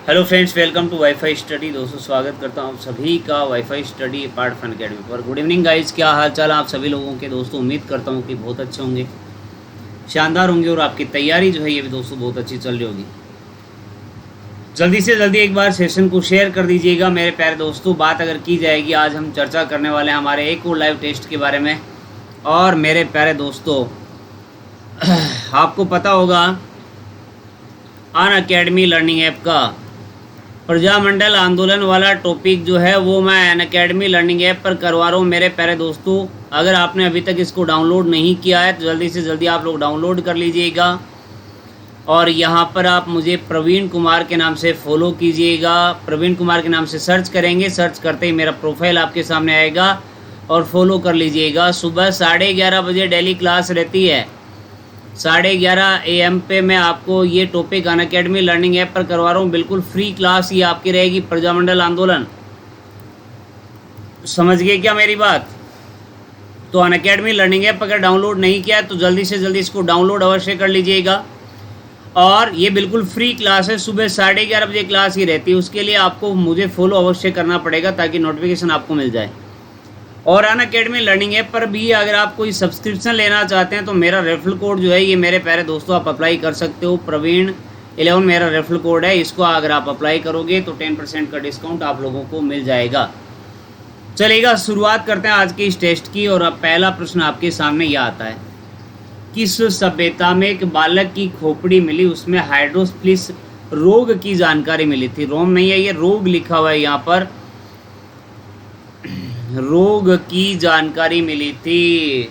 Hello friends, welcome to WiFi study. दोस्तों स्वागत करता हूँ आप सभी का WiFi study part fun academy पर। गुड इवनिंग गाइस, क्या हाल चाल आप सभी लोगों के। दोस्तों उम्मीद करता हूँ कि बहुत अच्छे होंगे, शानदार होंगे और आपकी तैयारी जो है ये भी दोस्तों बहुत अच्छी चल रही होगी। जल्दी से जल्दी एक बार सेशन को शेयर कर दीजिएगा मेरे प्यारे दोस्तों। बात अगर की जाएगी, आज हम चर्चा करने वाले हैं हमारे एक और लाइव टेस्ट के बारे में। और मेरे प्यारे दोस्तों आपको पता होगा अनअकैडमी लर्निंग ऐप का प्रजामंडल आंदोलन वाला टॉपिक जो है वो मैं अनअकैडमी लर्निंग ऐप पर करवा रहा हूँ मेरे प्यारे दोस्तों। अगर आपने अभी तक इसको डाउनलोड नहीं किया है तो जल्दी से जल्दी आप लोग डाउनलोड कर लीजिएगा। और यहाँ पर आप मुझे प्रवीण कुमार के नाम से फॉलो कीजिएगा। प्रवीण कुमार के नाम से सर्च करेंगे, सर्च करते ही मेरा प्रोफाइल आपके सामने आएगा और फॉलो कर लीजिएगा। सुबह 11:30 बजे डेली क्लास रहती है। 11:30 AM पे मैं आपको ये टॉपिक अनअकैडमी लर्निंग ऐप पर करवा रहा हूँ। बिल्कुल फ्री क्लास ये आपकी रहेगी। प्रजामंडल आंदोलन, समझ गए क्या मेरी बात। तो अनअकैडमी लर्निंग ऐप अगर डाउनलोड नहीं किया है तो जल्दी से जल्दी इसको डाउनलोड अवश्य कर लीजिएगा। और ये बिल्कुल फ्री क्लास है, सुबह 11:30 बजे क्लास ही रहती है। उसके लिए आपको मुझे फॉलो अवश्य करना पड़ेगा ताकि नोटिफिकेशन आपको मिल जाए। और अनअकैडमी लर्निंग ऐप पर भी अगर आप कोई सब्सक्रिप्शन लेना चाहते हैं तो मेरा रेफरल कोड जो है ये मेरे प्यारे दोस्तों आप अप्लाई कर सकते हो। प्रवीण11 मेरा रेफरल कोड है, इसको अगर आप अप्लाई करोगे तो 10% का डिस्काउंट आप लोगों को मिल जाएगा। चलेगा, शुरुआत करते हैं आज के इस टेस्ट की। और अब पहला प्रश्न आपके सामने यह आता है, किस सभ्यता में एक बालक की खोपड़ी मिली, उसमें हाइड्रोसिफिलिस रोग की जानकारी मिली थी। रोम नहीं है, ये रोग लिखा हुआ है यहाँ पर। रोग की जानकारी मिली थी,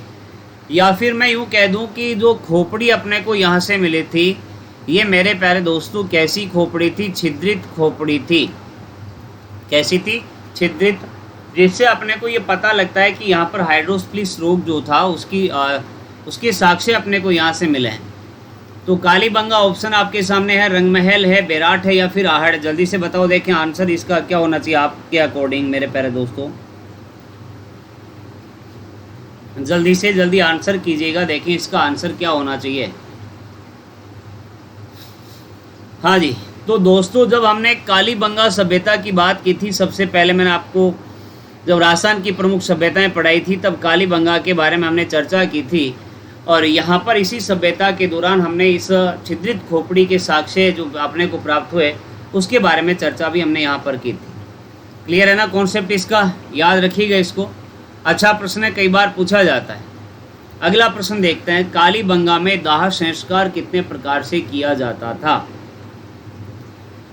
या फिर मैं यूँ कह दूं कि जो खोपड़ी अपने को यहाँ से मिली थी ये मेरे प्यारे दोस्तों कैसी खोपड़ी थी, छिद्रित खोपड़ी थी। कैसी थी? छिद्रित, जिससे अपने को ये पता लगता है कि यहाँ पर हाइड्रोसिफिलिस रोग जो था उसके साक्ष्य अपने को यहाँ से मिले हैं। तो कालीबंगा ऑप्शन आपके सामने है, रंगमहल है, बेराट है या फिर आहड़। जल्दी से बताओ, देखें आंसर इसका क्या होना चाहिए आपके अकॉर्डिंग मेरे प्यारे दोस्तों। जल्दी से जल्दी आंसर कीजिएगा, देखिए इसका आंसर क्या होना चाहिए। हाँ जी, तो दोस्तों जब हमने कालीबंगा सभ्यता की बात की थी, सबसे पहले मैंने आपको जब राजस्थान की प्रमुख सभ्यताएं पढ़ाई थी तब कालीबंगा के बारे में हमने चर्चा की थी। और यहाँ पर इसी सभ्यता के दौरान हमने इस छिद्रित खोपड़ी के साक्ष्य जो अपने को प्राप्त हुए उसके बारे में चर्चा भी हमने यहाँ पर की थी। क्लियर है ना कॉन्सेप्ट इसका, याद रखिएगा इसको। अच्छा प्रश्न है, कई बार पूछा जाता है। अगला प्रश्न देखते हैं, कालीबंगा में दाह संस्कार कितने प्रकार से किया जाता था।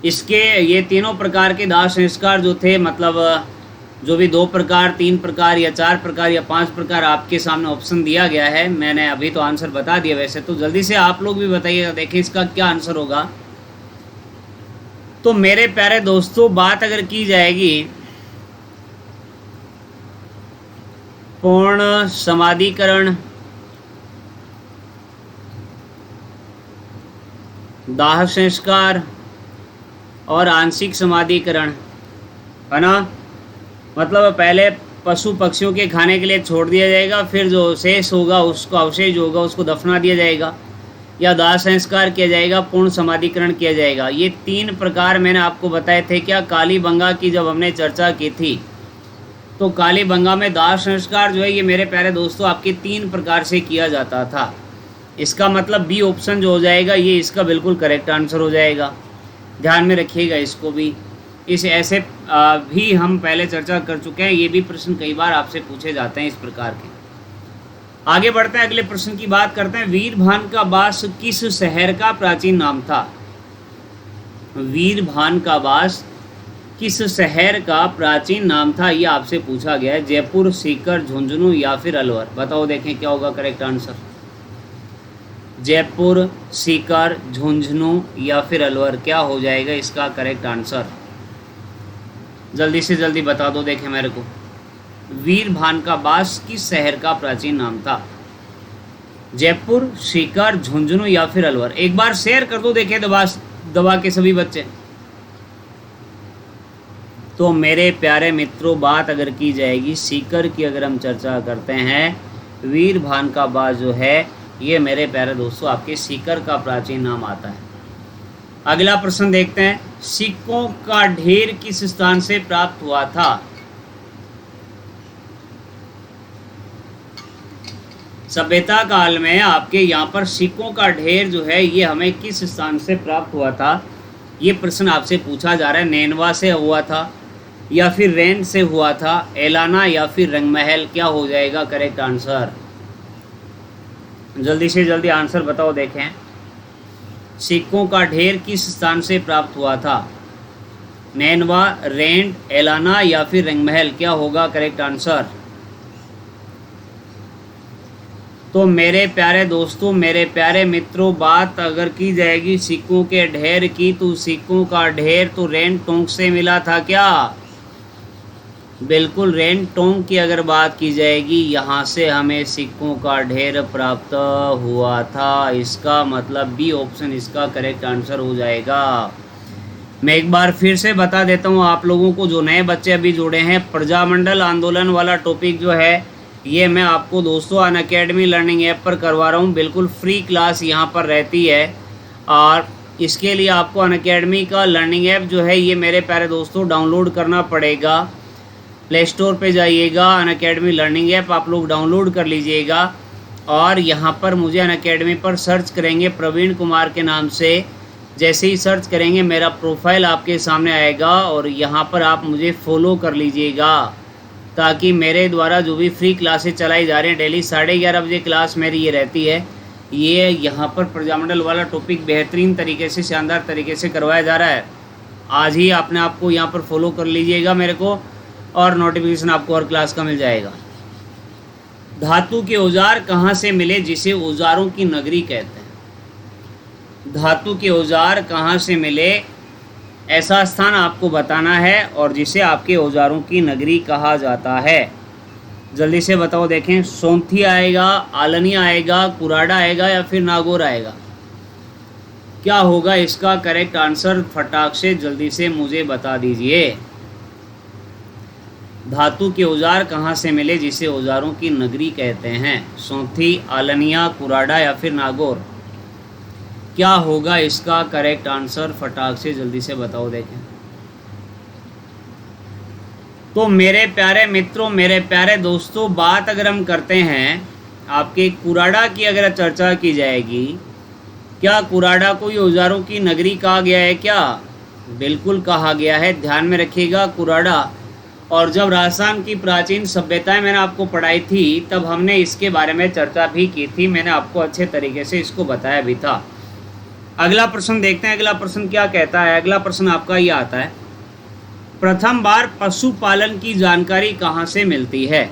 इसके ये तीनों प्रकार के दाह संस्कार जो थे, मतलब जो भी 2 प्रकार, 3 प्रकार या 4 प्रकार या 5 प्रकार आपके सामने ऑप्शन दिया गया है। मैंने अभी तो आंसर बता दिया वैसे, तो जल्दी से आप लोग भी बताइएगा, देखिए इसका क्या आंसर होगा। तो मेरे प्यारे दोस्तों बात अगर की जाएगी पूर्ण समाधिकरण, दाह संस्कार और आंशिक समाधिकरण, है ना। मतलब पहले पशु पक्षियों के खाने के लिए छोड़ दिया जाएगा, फिर जो शेष होगा उसको, अवशेष जो होगा उसको दफना दिया जाएगा, या दाह संस्कार किया जाएगा, पूर्ण समाधिकरण किया जाएगा। ये 3 प्रकार मैंने आपको बताए थे क्या कालीबंगा की जब हमने चर्चा की थी। तो कालीबंगा में दाह संस्कार जो है ये मेरे प्यारे दोस्तों आपके 3 प्रकार से किया जाता था। इसका मतलब बी ऑप्शन जो हो जाएगा ये इसका बिल्कुल करेक्ट आंसर हो जाएगा। ध्यान में रखिएगा इसको भी। इस ऐसे भी हम पहले चर्चा कर चुके हैं, ये भी प्रश्न कई बार आपसे पूछे जाते हैं इस प्रकार के। आगे बढ़ते हैं, अगले प्रश्न की बात करते हैं। वीरभान का बास किस शहर का प्राचीन नाम था। वीरभान का बास किस शहर का प्राचीन नाम था, ये आपसे पूछा गया है। जयपुर, सीकर, झुंझुनू या फिर अलवर। बताओ देखें क्या होगा करेक्ट आंसर। जयपुर, सीकर, झुंझुनू या फिर अलवर, क्या हो जाएगा इसका करेक्ट आंसर। जल्दी से जल्दी बता दो, देखें मेरे को। वीरभान का बास किस शहर का प्राचीन नाम था। जयपुर, सीकर, झुंझुनू या फिर अलवर। एक बार शेयर कर दो, देखें दबा के सभी बच्चे। तो मेरे प्यारे मित्रों बात अगर की जाएगी सीकर की, अगर हम चर्चा करते हैं, वीरभान का बास जो है ये मेरे प्यारे दोस्तों आपके सीकर का प्राचीन नाम आता है। अगला प्रश्न देखते हैं। सिक्कों का ढेर किस स्थान से प्राप्त हुआ था? सभ्यता काल में आपके यहाँ पर सिक्कों का ढेर जो है ये हमें किस स्थान से प्राप्त हुआ था, ये प्रश्न आपसे पूछा जा रहा है। नैनवा से हुआ था या फिर रेंट से हुआ था, एलाना या फिर रंगमहल, क्या हो जाएगा करेक्ट आंसर? जल्दी से जल्दी आंसर बताओ देखें। सिक्कों का ढेर किस स्थान से प्राप्त हुआ था? नैनवा, रेंट, एलाना या फिर रंगमहल, क्या होगा करेक्ट आंसर? तो मेरे प्यारे दोस्तों, मेरे प्यारे मित्रों, बात अगर की जाएगी सिक्कों के ढेर की, तो सिक्कों का ढेर तो रेन टोंक से मिला था क्या? बिल्कुल, रेन टोंक की अगर बात की जाएगी, यहाँ से हमें सिक्कों का ढेर प्राप्त हुआ था। इसका मतलब बी ऑप्शन इसका करेक्ट आंसर हो जाएगा। मैं एक बार फिर से बता देता हूँ आप लोगों को, जो नए बच्चे अभी जुड़े हैं, प्रजामंडल आंदोलन वाला टॉपिक जो है ये मैं आपको दोस्तों अनअकैडमी लर्निंग ऐप पर करवा रहा हूँ। बिल्कुल फ्री क्लास यहाँ पर रहती है और इसके लिए आपको अनअकैडमी का लर्निंग ऐप जो है ये मेरे प्यारे दोस्तों डाउनलोड करना पड़ेगा। प्ले स्टोर पे जाइएगा, अनअकैडमी लर्निंग ऐप आप लोग डाउनलोड कर लीजिएगा और यहाँ पर मुझे अनअकैडमी पर सर्च करेंगे प्रवीण कुमार के नाम से। जैसे ही सर्च करेंगे मेरा प्रोफाइल आपके सामने आएगा और यहाँ पर आप मुझे फॉलो कर लीजिएगा, ताकि मेरे द्वारा जो भी फ्री क्लासेस चलाई जा रही हैं, डेली 11:30 बजे क्लास मेरी ये रहती है, ये यहाँ पर प्रजामंडल वाला टॉपिक बेहतरीन तरीके से, शानदार तरीके से करवाया जा रहा है। आज ही अपने आप को यहाँ पर फॉलो कर लीजिएगा मेरे को और नोटिफिकेशन आपको हर क्लास का मिल जाएगा। धातु के औजार कहाँ से मिले जिसे औजारों की नगरी कहते हैं? धातु के औजार कहाँ से मिले, ऐसा स्थान आपको बताना है और जिसे आपके औजारों की नगरी कहा जाता है। जल्दी से बताओ देखें। सोंथी आएगा, आलनी आएगा, कुराडा आएगा या फिर नागौर आएगा, क्या होगा इसका करेक्ट आंसर? फटाक से जल्दी से मुझे बता दीजिए। धातु के औजार कहाँ से मिले जिसे औजारों की नगरी कहते हैं? सोंथी, आलनिया, कुराडा या फिर नागौर, क्या होगा इसका करेक्ट आंसर? फटाक से जल्दी से बताओ देखें। तो मेरे प्यारे मित्रों, मेरे प्यारे दोस्तों, बात अगर हम करते हैं आपके कुराडा की, अगर चर्चा की जाएगी, क्या कुराडा को औजारों की नगरी कहा गया है क्या? बिल्कुल कहा गया है। ध्यान में रखिएगा कुराडा। और जब राजस्थान की प्राचीन सभ्यताएं मैंने आपको पढ़ाई थी तब हमने इसके बारे में चर्चा भी की थी, मैंने आपको अच्छे तरीके से इसको बताया भी था। अगला प्रश्न देखते हैं, अगला प्रश्न क्या कहता है। अगला प्रश्न आपका ये आता है, प्रथम बार पशुपालन की जानकारी कहाँ से मिलती है?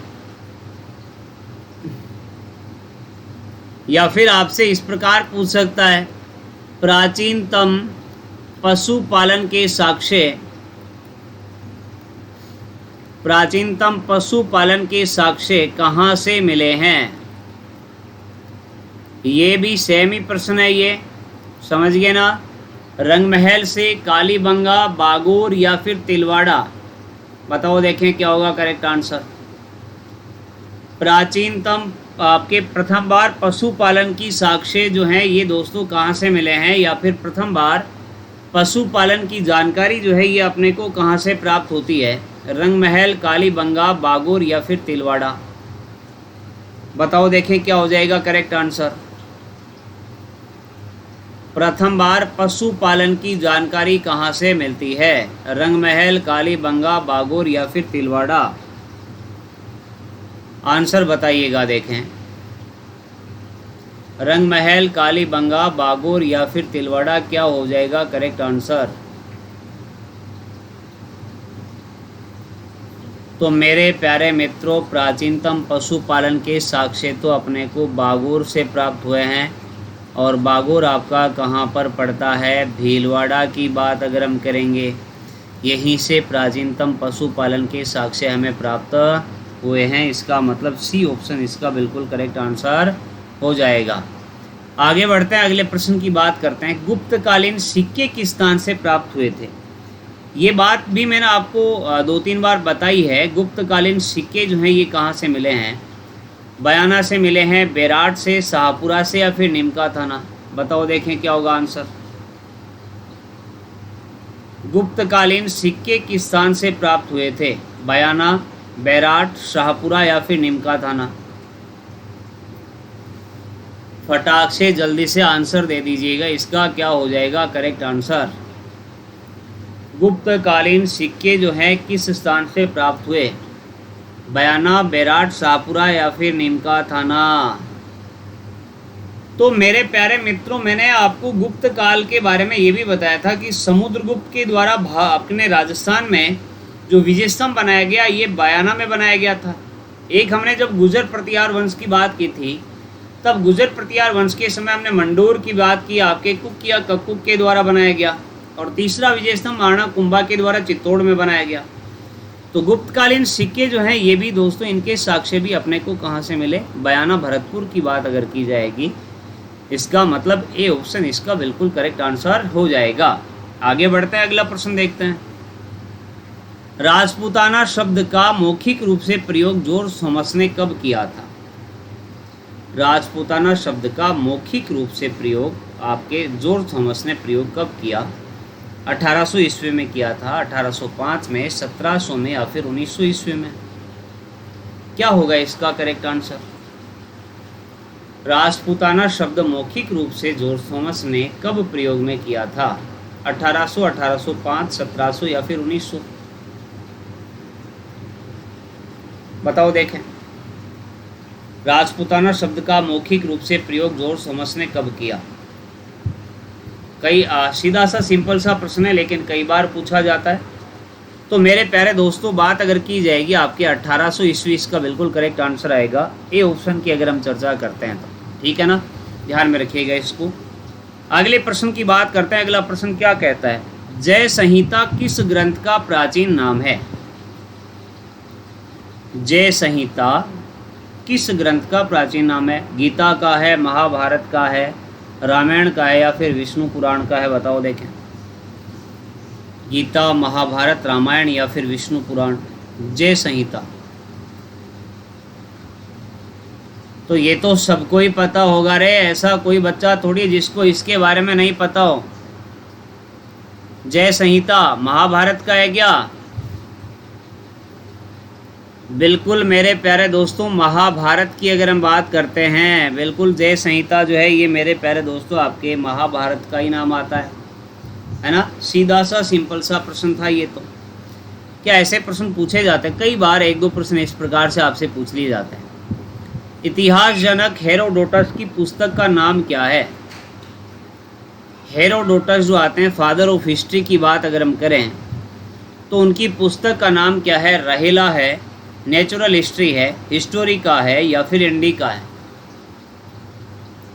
या फिर आपसे इस प्रकार पूछ सकता है, प्राचीनतम पशुपालन के साक्ष्य, प्राचीनतम पशुपालन के साक्ष्य कहाँ से मिले हैं? ये भी सेम ही प्रश्न है, ये समझ गए ना। रंगमहल से, कालीबंगा, बागोर या फिर तिलवाड़ा, बताओ देखें क्या होगा करेक्ट आंसर। प्राचीनतम आपके प्रथम बार पशुपालन की साक्ष्य जो हैं ये दोस्तों कहाँ से मिले हैं, या फिर प्रथम बार पशुपालन की जानकारी जो है ये अपने को कहाँ से प्राप्त होती है? रंगमहल, कालीबंगा, बागोर या फिर तिलवाड़ा, बताओ देखें क्या हो जाएगा करेक्ट आंसर। प्रथम बार पशुपालन की जानकारी कहाँ से मिलती है? रंगमहल, कालीबंगा, बागोर या फिर तिलवाड़ा, आंसर बताइएगा देखें। रंगमहल, कालीबंगा, बागोर या फिर तिलवाड़ा, क्या हो जाएगा करेक्ट आंसर? तो मेरे प्यारे मित्रों, प्राचीनतम पशुपालन के साक्ष्य तो अपने को बागोर से प्राप्त हुए हैं और बागोर आपका कहाँ पर पड़ता है? भीलवाड़ा की बात अगर हम करेंगे, यहीं से प्राचीनतम पशुपालन के साक्ष्य हमें प्राप्त हुए हैं। इसका मतलब सी ऑप्शन इसका बिल्कुल करेक्ट आंसर हो जाएगा। आगे बढ़ते हैं, अगले प्रश्न की बात करते हैं। गुप्तकालीन सिक्के किस स्थान से प्राप्त हुए थे? ये बात भी मैंने आपको 2-3 बार बताई है। गुप्तकालीन सिक्के जो हैं ये कहाँ से मिले हैं? बयाना से मिले हैं, बेराट से, शाहपुरा से या फिर निमका थाना, बताओ देखें क्या होगा आंसर। गुप्तकालीन सिक्के किस स्थान से प्राप्त हुए थे? बयाना, बैराट, शाहपुरा या फिर निमका थाना? फटाक से जल्दी से आंसर दे दीजिएगा, इसका क्या हो जाएगा करेक्ट आंसर? गुप्तकालीन सिक्के जो हैं किस स्थान से प्राप्त हुए? बयाना, बैराट, शाहपुरा या फिर निमका थाना? तो मेरे प्यारे मित्रों, मैंने आपको गुप्त काल के बारे में ये भी बताया था कि समुद्रगुप्त के द्वारा अपने राजस्थान में जो विजय स्तंभ बनाया गया ये बयाना में बनाया गया था। एक हमने जब गुर्जर प्रतिहार वंश की बात की थी तब गुर्जर प्रतिहार वंश के समय हमने मंडोर की बात की, आपके कुक या कक्कुक के द्वारा बनाया गया। और तीसरा विजय स्तंभ महाराणा कुंभा के द्वारा चित्तौड़ में बनाया गया। तो गुप्तकालीन सिक्के जो हैं ये भी दोस्तों, इनके साक्ष्य भी अपने को कहाँ से मिले? बयाना, भरतपुर की बात अगर की जाएगी, इसका मतलब ए ऑप्शन इसका बिल्कुल करेक्ट आंसर हो जाएगा। आगे बढ़ते हैं, अगला प्रश्न देखते हैं। राजपूताना शब्द का मौखिक रूप से प्रयोग जॉर्ज थॉमस ने कब किया था? राजपूताना शब्द का मौखिक रूप से प्रयोग आपके जॉर्ज थॉमस ने प्रयोग कब किया? 1800 ईस्वी में किया था, 1805 में, 1700 में या फिर 1900 ईस्वी में? क्या होगा इसका करेक्ट आंसर? राजपूताना शब्द मौखिक रूप से जॉर्ज थॉमस ने कब प्रयोग में किया था? 1800, 1805, 1700 या फिर 1900? बताओ देखें। राजपूताना शब्द का मौखिक रूप से प्रयोग जॉर्ज थॉमस ने कब किया? कई सीधा सा सिंपल सा प्रश्न है लेकिन कई बार पूछा जाता है। तो मेरे प्यारे दोस्तों, बात अगर की जाएगी आपके 1800 ईस्वी, इसका बिल्कुल करेक्ट आंसर आएगा ए ऑप्शन की अगर हम चर्चा करते हैं तो। ठीक है ना, ध्यान में रखिएगा इसको। अगले प्रश्न की बात करते हैं। अगला प्रश्न क्या कहता है? जय संहिता किस ग्रंथ का प्राचीन नाम है? जय संहिता किस ग्रंथ का प्राचीन नाम है? गीता का है, महाभारत का है, रामायण का है या फिर विष्णु पुराण का है? बताओ देखें। गीता, महाभारत, रामायण या फिर विष्णु पुराण? जय संहिता तो ये तो सबको ही पता होगा रे, ऐसा कोई बच्चा थोड़ी जिसको इसके बारे में नहीं पता हो। जय संहिता महाभारत का है क्या? बिल्कुल मेरे प्यारे दोस्तों, महाभारत की अगर हम बात करते हैं, बिल्कुल जय संहिता जो है ये मेरे प्यारे दोस्तों आपके महाभारत का ही नाम आता है ना। सीधा सा सिंपल सा प्रश्न था ये तो। क्या ऐसे प्रश्न पूछे जाते हैं? कई बार एक दो प्रश्न इस प्रकार से आपसे पूछ लिए जाते हैं। इतिहास जनक हेरोडोटस की पुस्तक का नाम क्या है? हेरोडोटस जो आते हैं फादर ऑफ हिस्ट्री की बात अगर हम करें तो उनकी पुस्तक का नाम क्या है? रहेला है, नेचुरल हिस्ट्री है, हिस्टोरिका है या फिर इंडिका है?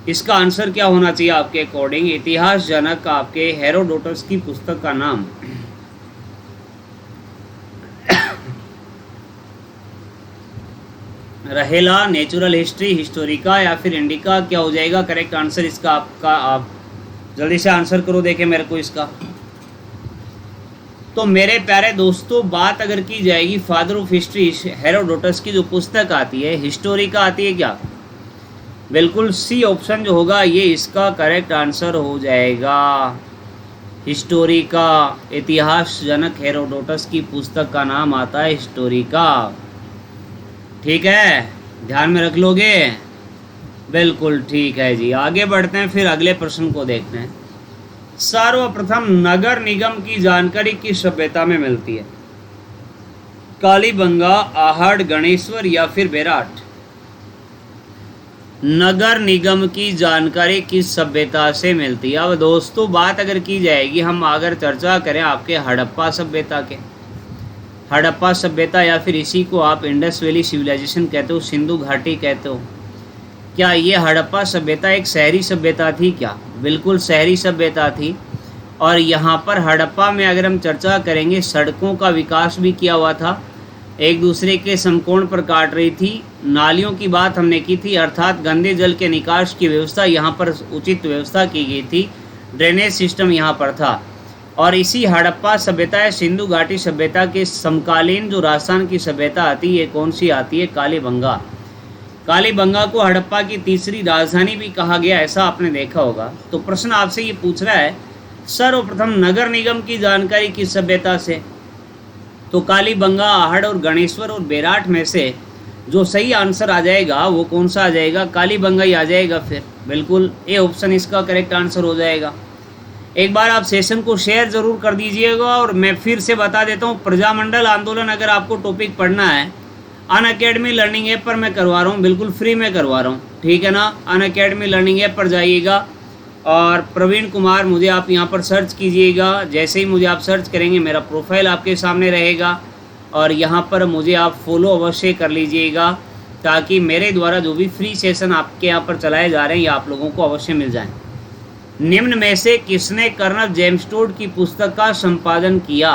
इसका आंसर क्या होना चाहिए आपके अकॉर्डिंग? इतिहास जनक आपके हेरोडोटस की पुस्तक का नाम रहेला, नेचुरल हिस्ट्री, हिस्टोरिका या फिर इंडिका? क्या हो जाएगा करेक्ट आंसर इसका आपका? आप जल्दी से आंसर करो, देखें मेरे को इसका। तो मेरे प्यारे दोस्तों, बात अगर की जाएगी फादर ऑफ हिस्ट्री हेरोडोटस की जो पुस्तक आती है, हिस्टोरिका आती है क्या? बिल्कुल सी ऑप्शन जो होगा ये इसका करेक्ट आंसर हो जाएगा। हिस्टोरिका, इतिहास जनक हेरोडोटस की पुस्तक का नाम आता है हिस्टोरिका। ठीक है, ध्यान में रख लोगे? बिल्कुल ठीक है जी। आगे बढ़ते हैं, फिर अगले प्रश्न को देखते हैं। सर्वप्रथम नगर निगम की जानकारी किस सभ्यता में मिलती है? कालीबंगा, आहड़, गणेश्वर या फिर बेराट? नगर निगम की जानकारी किस सभ्यता से मिलती है? अब दोस्तों बात अगर की जाएगी, हम अगर चर्चा करें आपके हड़प्पा सभ्यता के, हड़प्पा सभ्यता या फिर इसी को आप इंडस वैली सिविलाइजेशन कहते हो, सिंधु घाटी कहते हो, क्या ये हड़प्पा सभ्यता एक शहरी सभ्यता थी क्या? बिल्कुल शहरी सभ्यता थी। और यहाँ पर हड़प्पा में अगर हम चर्चा करेंगे, सड़कों का विकास भी किया हुआ था, एक दूसरे के समकोण पर काट रही थी, नालियों की बात हमने की थी, अर्थात गंदे जल के निकास की व्यवस्था यहाँ पर उचित व्यवस्था की गई थी, ड्रेनेज सिस्टम यहाँ पर था। और इसी हड़प्पा सभ्यता है सिंधु घाटी सभ्यता के समकालीन जो राजस्थान की सभ्यता आती है, कौन सी आती है? कालीबंगा। कालीबंगा को हड़प्पा की तीसरी राजधानी भी कहा गया, ऐसा आपने देखा होगा। तो प्रश्न आपसे ये पूछ रहा है सर्वप्रथम नगर निगम की जानकारी किस सभ्यता से? तो कालीबंगा, आहड़ और गणेश्वर और बेराट में से जो सही आंसर आ जाएगा वो कौन सा आ जाएगा? कालीबंगा ही आ जाएगा। फिर बिल्कुल ए ऑप्शन इसका करेक्ट आंसर हो जाएगा। एक बार आप सेशन को शेयर ज़रूर कर दीजिएगा। और मैं फिर से बता देता हूँ, प्रजामंडल आंदोलन अगर आपको टॉपिक पढ़ना है अनअकैडमी लर्निंग ऐप पर मैं करवा रहा हूँ, बिल्कुल फ्री में करवा रहा हूँ, ठीक है ना। अनअकैडमी लर्निंग ऐप पर जाइएगा और प्रवीण कुमार मुझे आप यहाँ पर सर्च कीजिएगा। जैसे ही मुझे आप सर्च करेंगे मेरा प्रोफाइल आपके सामने रहेगा और यहाँ पर मुझे आप फॉलो अवश्य कर लीजिएगा ताकि मेरे द्वारा जो भी फ्री सेशन आपके यहाँ पर चलाए जा रहे हैं ये आप लोगों को अवश्य मिल जाएं। निम्न में से किसने कर्नल जेम्स टोड की पुस्तक का संपादन किया?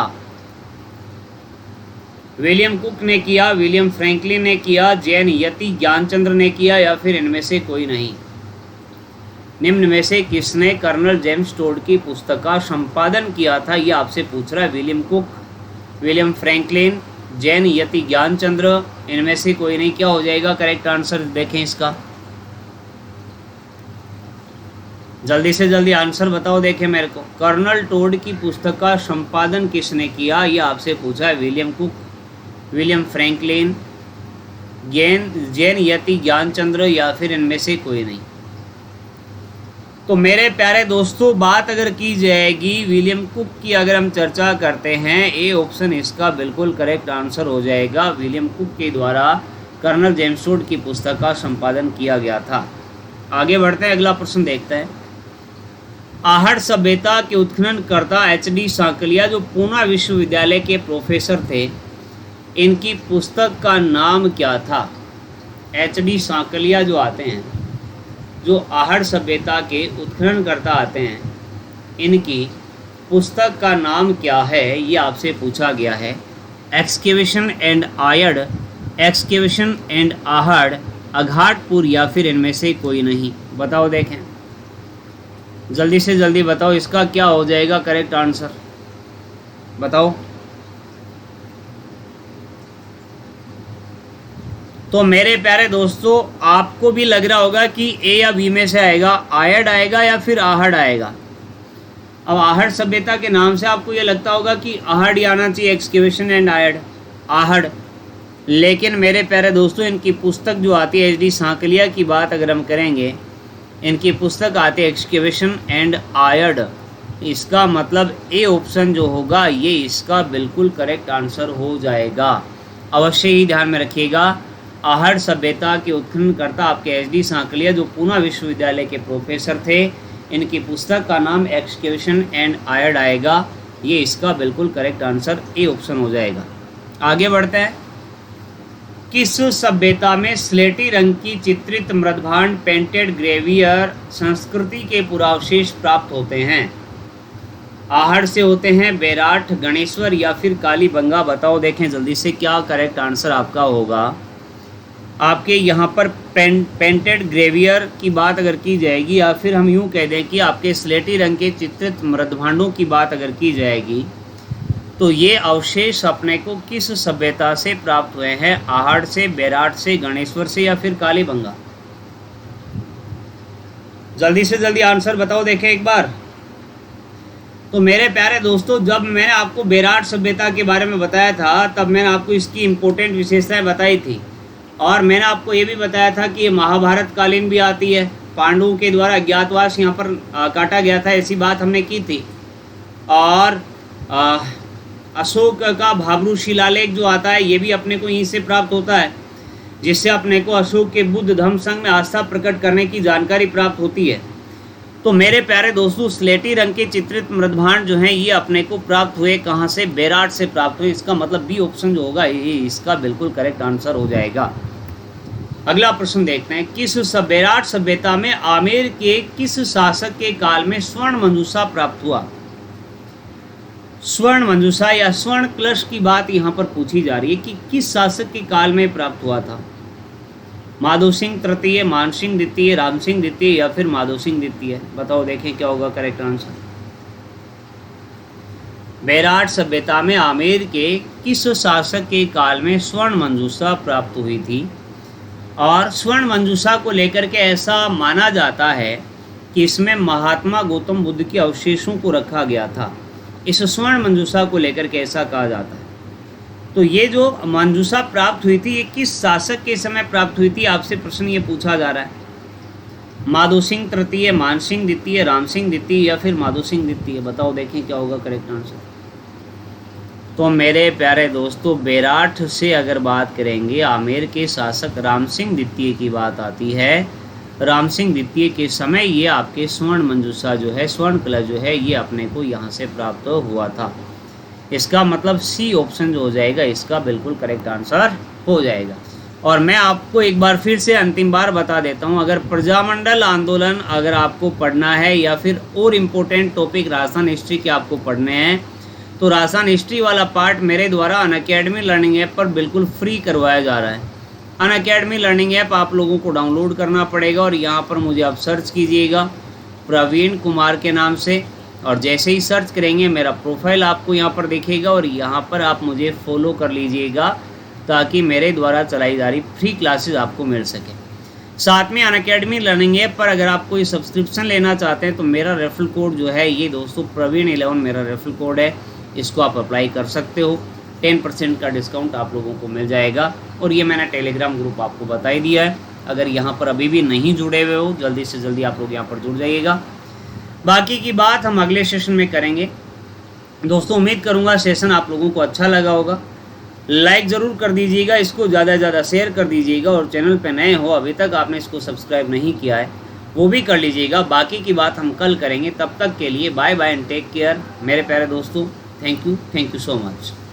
विलियम कुक ने किया, विलियम फ्रैंकलिन ने किया, जैन यति ज्ञानचंद्र ने किया या फिर इनमें से कोई नहीं? निम्न में से किसने कर्नल जेम्स टोड की पुस्तक का संपादन किया था, ये आपसे पूछ रहा है। William Cook, William Franklin, Jain Yati Gyanchandra, इनमें से कोई नहीं। क्या हो जाएगा करेक्ट आंसर? देखें इसका, जल्दी से जल्दी आंसर बताओ, देखें मेरे को। कर्नल टोड की पुस्तक का संपादन किसने किया, ये आपसे पूछा है। William Cook, William Franklin, Jain Yati Gyanchandra या फिर इनमें से कोई नहीं। तो मेरे प्यारे दोस्तों, बात अगर की जाएगी विलियम कुक की, अगर हम चर्चा करते हैं, ए ऑप्शन इसका बिल्कुल करेक्ट आंसर हो जाएगा। विलियम कुक के द्वारा कर्नल जेम्स टोड की पुस्तक का संपादन किया गया था। आगे बढ़ते हैं, अगला प्रश्न देखते हैं। आहड़ सभ्यता के उत्खननकर्ता एच.डी. सांकलिया जो पूना विश्वविद्यालय के प्रोफेसर थे, इनकी पुस्तक का नाम क्या था? एच.डी. सांकलिया जो आते हैं, जो आहड़ सभ्यता के उत्खननकर्ता आते हैं, इनकी पुस्तक का नाम क्या है, ये आपसे पूछा गया है। Excavation and Ayad, excavation and Ahar, Aghatpur या फिर इनमें से कोई नहीं? बताओ, देखें जल्दी से जल्दी बताओ, इसका क्या हो जाएगा करेक्ट आंसर? बताओ। तो मेरे प्यारे दोस्तों, आपको भी लग रहा होगा कि ए या बी में से आएगा, आयड आएगा या फिर आहड़ आएगा। अब आहड़ सभ्यता के नाम से आपको ये लगता होगा कि आहड़ ही आना चाहिए, एक्सकेवेशन एंड आयड, आहड़। लेकिन मेरे प्यारे दोस्तों, इनकी पुस्तक जो आती है एच.डी. सांकलिया की बात अगर हम करेंगे, इनकी पुस्तक आती है एक्सकेवेशन एंड आयड। इसका मतलब ए ऑप्शन जो होगा ये इसका बिल्कुल करेक्ट आंसर हो जाएगा। अवश्य ही ध्यान में रखिएगा, आहड़ सभ्यता के उत्खननकर्ता आपके एच.डी. सांकलिया जो पूना विश्वविद्यालय के प्रोफेसर थे, इनकी पुस्तक का नाम एक्सकेवेशन एंड आयड आएगा। ये इसका बिल्कुल करेक्ट आंसर ए ऑप्शन हो जाएगा। आगे बढ़ते हैं। किस सभ्यता में स्लेटी रंग की चित्रित मृदभांड पेंटेड ग्रेवियर संस्कृति के पुरावशेष प्राप्त होते हैं? आहड़ से होते हैं, बेराट, गणेश्वर या फिर कालीबंगा? बताओ, देखें जल्दी से क्या करेक्ट आंसर आपका होगा। आपके यहाँ पर पेंटेड ग्रेवियर की बात अगर की जाएगी या फिर हम यूँ कह दें कि आपके स्लेटी रंग के चित्रित मृदभांडों की बात अगर की जाएगी, तो ये अवशेष अपने को किस सभ्यता से प्राप्त हुए हैं? आहड़ से, बेराट से, गणेश्वर से या फिर कालीबंगा? जल्दी से जल्दी आंसर बताओ, देखें एक बार। तो मेरे प्यारे दोस्तों, जब मैंने आपको बेराट सभ्यता के बारे में बताया था, तब मैंने आपको इसकी इम्पोर्टेंट विशेषताएं बताई थी और मैंने आपको ये भी बताया था कि ये महाभारत कालीन भी आती है। पांडवों के द्वारा अज्ञातवास यहाँ पर काटा गया था, ऐसी बात हमने की थी। और अशोक का भाब्रू शिलालेख जो आता है, ये भी अपने को यहीं से प्राप्त होता है, जिससे अपने को अशोक के बुद्ध धम्म संघ में आस्था प्रकट करने की जानकारी प्राप्त होती है। तो मेरे प्यारे दोस्तों, स्लेटी रंग के चित्रित मृदभांड जो हैं ये अपने को प्राप्त हुए कहाँ से? बेराट से प्राप्त हुए। इसका मतलब बी ऑप्शन जो होगा ये इसका बिल्कुल करेक्ट आंसर हो जाएगा। अगला प्रश्न देखते हैं। बेराट सभ्यता में आमेर के किस शासक के काल में स्वर्ण मंजूषा प्राप्त हुआ? स्वर्ण मंजूषा या स्वर्ण कलश की बात यहाँ पर पूछी जा रही है कि किस शासक के काल में प्राप्त हुआ था? माधो सिंह तृतीय, मान सिंह द्वितीय, राम सिंह द्वितीय या फिर माधो सिंह द्वितीय? बताओ, देखें क्या होगा करेक्ट आंसर। बेराट सभ्यता में आमेर के किस शासक के काल में स्वर्ण मंजूषा प्राप्त हुई थी? और स्वर्ण मंजूषा को लेकर के ऐसा माना जाता है कि इसमें महात्मा गौतम बुद्ध के अवशेषों को रखा गया था। इस स्वर्ण मंजूषा को लेकर के ऐसा कहा जाता है। तो ये जो मंजूषा प्राप्त हुई थी ये किस शासक के समय प्राप्त हुई थी, आपसे प्रश्न ये पूछा जा रहा है। माधो सिंह तृतीय, मान सिंह द्वितीय, राम सिंह द्वितीय या फिर माधो सिंह द्वितीय? बताओ देखें क्या होगा करेक्ट आंसर। तो मेरे प्यारे दोस्तों, बेराठ से अगर बात करेंगे आमेर के शासक राम सिंह द्वितीय की बात आती है। राम सिंह द्वितीय के समय ये आपके स्वर्ण मंजूषा जो है, स्वर्ण कलश जो है, ये अपने को यहाँ से प्राप्त हुआ था। इसका मतलब सी ऑप्शन जो हो जाएगा इसका बिल्कुल करेक्ट आंसर हो जाएगा। और मैं आपको एक बार फिर से अंतिम बार बता देता हूँ, अगर प्रजामंडल आंदोलन अगर आपको पढ़ना है या फिर और इम्पोर्टेंट टॉपिक राजस्थान हिस्ट्री के आपको पढ़ने हैं तो राजस्थान हिस्ट्री वाला पार्ट मेरे द्वारा अनअकैडमी लर्निंग ऐप पर बिल्कुल फ्री करवाया जा रहा है। अनअकैडमी लर्निंग ऐप आप लोगों को डाउनलोड करना पड़ेगा और यहाँ पर मुझे आप सर्च कीजिएगा प्रवीण कुमार के नाम से, और जैसे ही सर्च करेंगे मेरा प्रोफाइल आपको यहाँ पर दिखेगा और यहाँ पर आप मुझे फॉलो कर लीजिएगा ताकि मेरे द्वारा चलाई जा रही फ्री क्लासेस आपको मिल सके। साथ में अनअकैडमी लर्निंग ऐप पर अगर आप कोई सब्सक्रिप्शन लेना चाहते हैं तो मेरा रेफरल कोड जो है ये दोस्तों प्रवीण11 मेरा रेफरल कोड है, इसको आप अप्लाई कर सकते हो। 10% का डिस्काउंट आप लोगों को मिल जाएगा। और ये मैंने टेलीग्राम ग्रुप आपको बता ही दिया है, अगर यहाँ पर अभी भी नहीं जुड़े हुए हो जल्दी से जल्दी आप लोग यहाँ पर जुड़ जाइएगा। बाकी की बात हम अगले सेशन में करेंगे। दोस्तों उम्मीद करूँगा सेशन आप लोगों को अच्छा लगा होगा। लाइक ज़रूर कर दीजिएगा, इसको ज़्यादा से ज़्यादा शेयर कर दीजिएगा, और चैनल पे नए हो अभी तक आपने इसको सब्सक्राइब नहीं किया है वो भी कर लीजिएगा। बाकी की बात हम कल करेंगे, तब तक के लिए bye bye and take care मेरे प्यारे दोस्तों। Thank you so much.